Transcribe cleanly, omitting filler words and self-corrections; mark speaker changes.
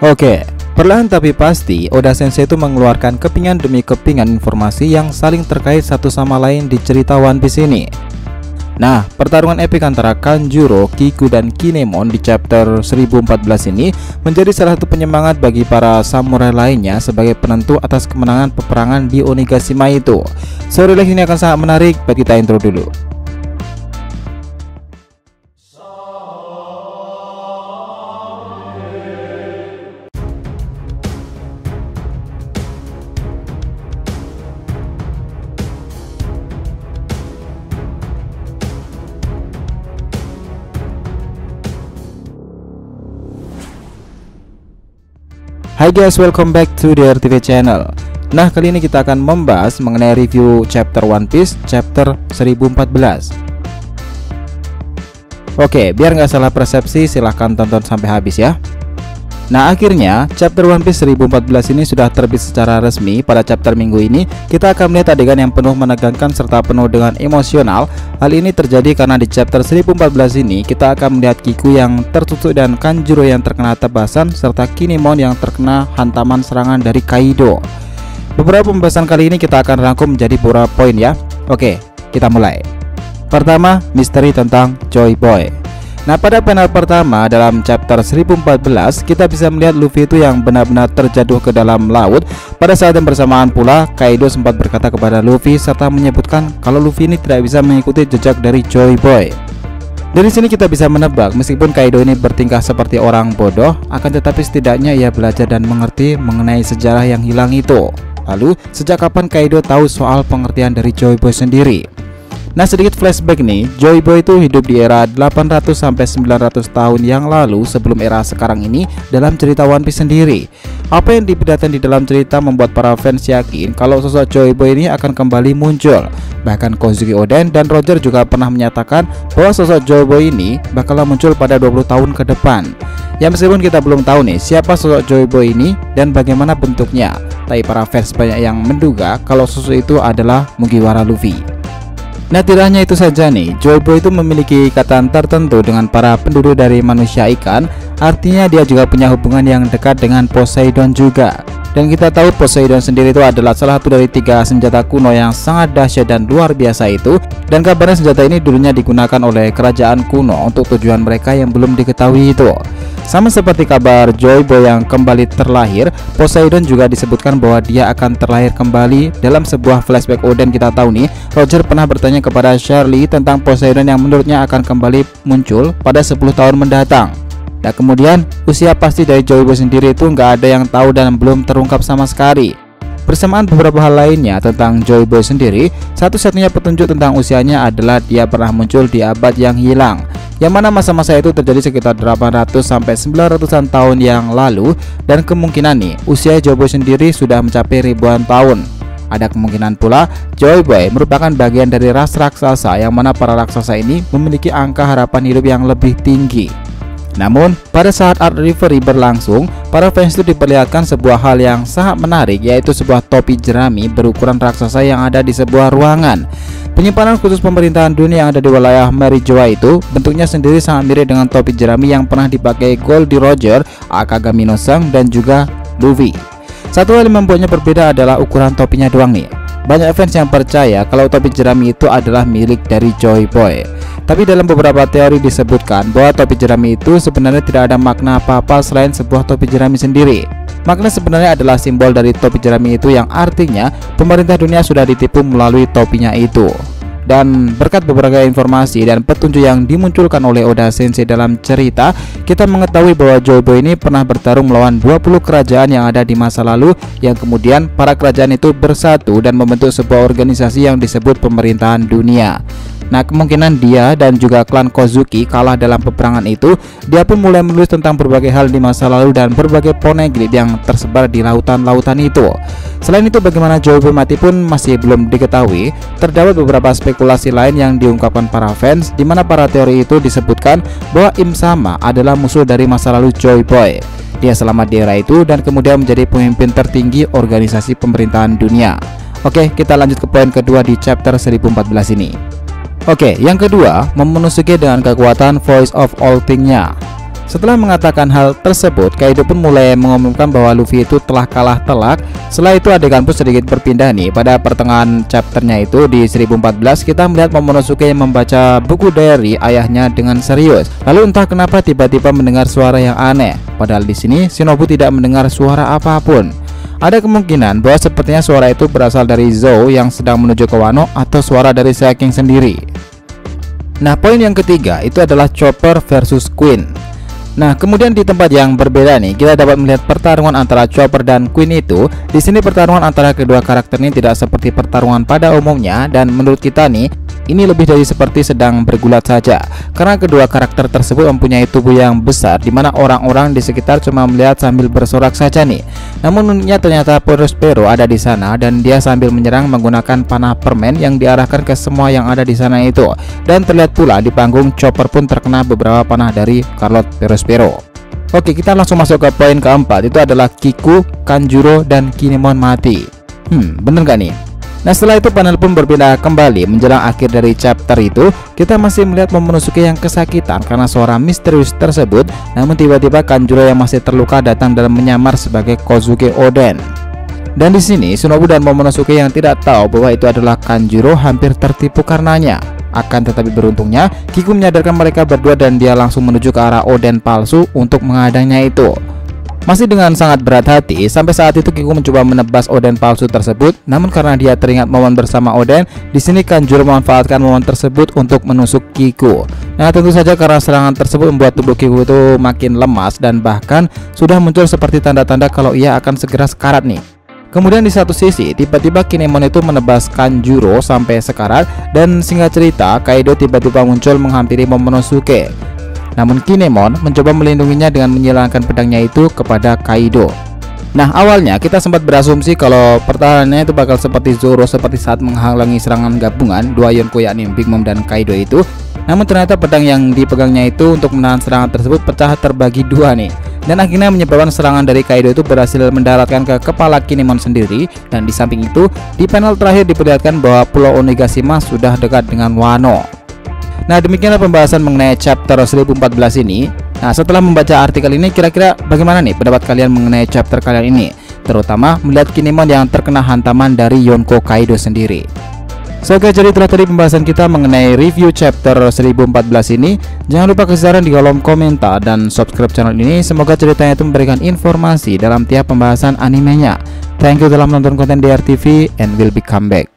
Speaker 1: Oke, perlahan tapi pasti Oda Sensei itu mengeluarkan kepingan demi kepingan informasi yang saling terkait satu sama lain di cerita One Piece ini. Nah, pertarungan epik antara Kanjuro, Kiku, dan Kinemon di chapter 1014 ini menjadi salah satu penyemangat bagi para samurai lainnya sebagai penentu atas kemenangan peperangan di Onigashima itu. So, rilis ini akan sangat menarik, bagi kita intro dulu. Hai guys, welcome back to the RTV channel. Nah, kali ini kita akan membahas mengenai review chapter One Piece chapter 1014. Oke, biar nggak salah persepsi, silahkan tonton sampai habis ya. Nah, akhirnya chapter One Piece 1014 ini sudah terbit secara resmi. Pada chapter minggu ini kita akan melihat adegan yang penuh menegangkan serta penuh dengan emosional. Hal ini terjadi karena di chapter 1014 ini kita akan melihat Kiku yang tertusuk dan Kanjuro yang terkena tebasan serta Kinemon yang terkena hantaman serangan dari Kaido. Beberapa pembahasan kali ini kita akan rangkum menjadi beberapa poin ya. Oke, kita mulai. Pertama, misteri tentang Joy Boy. Nah, pada panel pertama dalam chapter 1014 kita bisa melihat Luffy itu yang benar-benar terjatuh ke dalam laut. Pada saat yang bersamaan pula Kaido sempat berkata kepada Luffy serta menyebutkan kalau Luffy ini tidak bisa mengikuti jejak dari Joy Boy. Dari sini kita bisa menebak meskipun Kaido ini bertingkah seperti orang bodoh, akan tetapi setidaknya ia belajar dan mengerti mengenai sejarah yang hilang itu. Lalu, sejak kapan Kaido tahu soal pengertian dari Joy Boy sendiri? Nah, sedikit flashback nih, Joy Boy itu hidup di era 800 sampai 900 tahun yang lalu sebelum era sekarang ini dalam cerita One Piece sendiri. Apa yang diperlihatkan di dalam cerita membuat para fans yakin kalau sosok Joy Boy ini akan kembali muncul. Bahkan Kozuki Oden dan Roger juga pernah menyatakan bahwa sosok Joy Boy ini bakalan muncul pada 20 tahun ke depan. Ya, meskipun kita belum tahu nih siapa sosok Joy Boy ini dan bagaimana bentuknya, tapi para fans banyak yang menduga kalau sosok itu adalah Mugiwara Luffy. Nah, tidak hanya itu saja nih, Joy Boy itu memiliki ikatan tertentu dengan para penduduk dari manusia ikan. Artinya dia juga punya hubungan yang dekat dengan Poseidon juga. Dan kita tahu Poseidon sendiri itu adalah salah satu dari 3 senjata kuno yang sangat dahsyat dan luar biasa itu. Dan kabarnya senjata ini dulunya digunakan oleh kerajaan kuno untuk tujuan mereka yang belum diketahui itu. Sama seperti kabar Joy Boy yang kembali terlahir, Poseidon juga disebutkan bahwa dia akan terlahir kembali. Dalam sebuah flashback Oden kita tahu nih, Roger pernah bertanya kepada Charlie tentang Poseidon yang menurutnya akan kembali muncul pada 10 tahun mendatang. Dan kemudian usia pasti dari Joy Boy sendiri itu nggak ada yang tahu dan belum terungkap sama sekali. Bersamaan beberapa hal lainnya tentang Joy Boy sendiri, satu-satunya petunjuk tentang usianya adalah dia pernah muncul di abad yang hilang, yang mana masa-masa itu terjadi sekitar 800 sampai 900-an tahun yang lalu. Dan kemungkinan nih usia Joy Boy sendiri sudah mencapai ribuan tahun. Ada kemungkinan pula Joy Boy merupakan bagian dari ras raksasa yang mana para raksasa ini memiliki angka harapan hidup yang lebih tinggi. Namun, pada saat Art Reverie berlangsung, para fans itu diperlihatkan sebuah hal yang sangat menarik, yaitu sebuah topi jerami berukuran raksasa yang ada di sebuah ruangan. Penyimpanan khusus pemerintahan dunia yang ada di wilayah Marijoa itu bentuknya sendiri sangat mirip dengan topi jerami yang pernah dipakai Goldie Roger, Akagami no Sang, dan juga Luffy. Satu hal yang membuatnya berbeda adalah ukuran topinya doang nih. Banyak fans yang percaya kalau topi jerami itu adalah milik dari Joy Boy. Tapi dalam beberapa teori disebutkan bahwa topi jerami itu sebenarnya tidak ada makna apa-apa selain sebuah topi jerami sendiri. Makna sebenarnya adalah simbol dari topi jerami itu yang artinya pemerintah dunia sudah ditipu melalui topinya itu. Dan berkat beberapa informasi dan petunjuk yang dimunculkan oleh Oda Sensei dalam cerita, kita mengetahui bahwa Joy Boy ini pernah bertarung melawan 20 kerajaan yang ada di masa lalu, yang kemudian para kerajaan itu bersatu dan membentuk sebuah organisasi yang disebut pemerintahan dunia. Nah, kemungkinan dia dan juga klan Kozuki kalah dalam peperangan itu. Dia pun mulai menulis tentang berbagai hal di masa lalu dan berbagai poneglyph yang tersebar di lautan-lautan itu. Selain itu, bagaimana Joy Boy mati pun masih belum diketahui. Terdapat beberapa spekulasi lain yang diungkapkan para fans, di mana para teori itu disebutkan bahwa Im Sama adalah musuh dari masa lalu Joy Boy. Dia selamat di era itu dan kemudian menjadi pemimpin tertinggi organisasi pemerintahan dunia. Oke, kita lanjut ke poin kedua di chapter 1014 ini. Oke, yang kedua, memenuhi dengan kekuatan Voice of All Thing-nya. Setelah mengatakan hal tersebut, Kaido pun mulai mengumumkan bahwa Luffy itu telah kalah telak. Setelah itu adegan pun sedikit berpindah nih. Pada pertengahan chapternya itu di 1014 kita melihat Momonosuke yang membaca buku diary ayahnya dengan serius. Lalu entah kenapa tiba-tiba mendengar suara yang aneh. Padahal di sini Shinobu tidak mendengar suara apapun. Ada kemungkinan bahwa sepertinya suara itu berasal dari Zou yang sedang menuju ke Wano atau suara dari Saking sendiri. Nah, poin yang ketiga itu adalah Chopper versus Queen. Nah, kemudian di tempat yang berbeda nih, kita dapat melihat pertarungan antara Chopper dan Queen itu. Di sini pertarungan antara kedua karakter ini tidak seperti pertarungan pada umumnya, dan menurut kita nih, ini lebih dari seperti sedang bergulat saja. Karena kedua karakter tersebut mempunyai tubuh yang besar, dimana orang-orang di sekitar cuma melihat sambil bersorak saja nih. Namun uniknya ternyata Perospero ada di sana, dan dia sambil menyerang menggunakan panah permen yang diarahkan ke semua yang ada di sana itu. Dan terlihat pula di panggung Chopper pun terkena beberapa panah dari Carlot Perospero. Oke, kita langsung masuk ke poin keempat, itu adalah Kiku, Kanjuro, dan Kinemon mati. Bener gak nih? Nah, setelah itu panel pun berpindah kembali. Menjelang akhir dari chapter itu, kita masih melihat Momonosuke yang kesakitan karena suara misterius tersebut. Namun tiba-tiba Kanjuro yang masih terluka datang dan menyamar sebagai Kozuke Oden. Dan di sini Shinobu dan Momonosuke yang tidak tahu bahwa itu adalah Kanjuro hampir tertipu karenanya. Akan tetapi beruntungnya Kiku menyadarkan mereka berdua dan dia langsung menuju ke arah Oden palsu untuk menghadangnya itu. Masih dengan sangat berat hati, sampai saat itu Kiku mencoba menebas Oden palsu tersebut. Namun karena dia teringat momen bersama Oden, di sini Kanjuro memanfaatkan momen tersebut untuk menusuk Kiku. Nah, tentu saja karena serangan tersebut membuat tubuh Kiku itu makin lemas dan bahkan sudah muncul seperti tanda-tanda kalau ia akan segera sekarat nih. Kemudian di satu sisi, tiba-tiba Kinemon itu menebas Kanjuro sampai sekarat, dan singkat cerita, Kaido tiba-tiba muncul menghampiri Momonosuke. Namun Kinemon mencoba melindunginya dengan menyilangkan pedangnya itu kepada Kaido. Nah, awalnya kita sempat berasumsi kalau pertahanannya itu bakal seperti Zoro seperti saat menghalangi serangan gabungan dua Yonko yakni Big Mom dan Kaido itu. Namun ternyata pedang yang dipegangnya itu untuk menahan serangan tersebut pecah terbagi dua nih. Dan akhirnya menyebabkan serangan dari Kaido itu berhasil mendaratkan ke kepala Kinemon sendiri. Dan di samping itu, di panel terakhir diperlihatkan bahwa Pulau Onigashima sudah dekat dengan Wano. Nah, demikianlah pembahasan mengenai chapter 1014 ini. Nah, setelah membaca artikel ini, kira-kira bagaimana nih pendapat kalian mengenai chapter kalian ini? Terutama melihat Kinemon yang terkena hantaman dari Yonko Kaido sendiri. So guys, jadi itulah tadi pembahasan kita mengenai review chapter 1014 ini. Jangan lupa kasih saran di kolom komentar dan subscribe channel ini. Semoga ceritanya itu memberikan informasi dalam tiap pembahasan animenya. Thank you telah menonton konten DR TV and will be come back.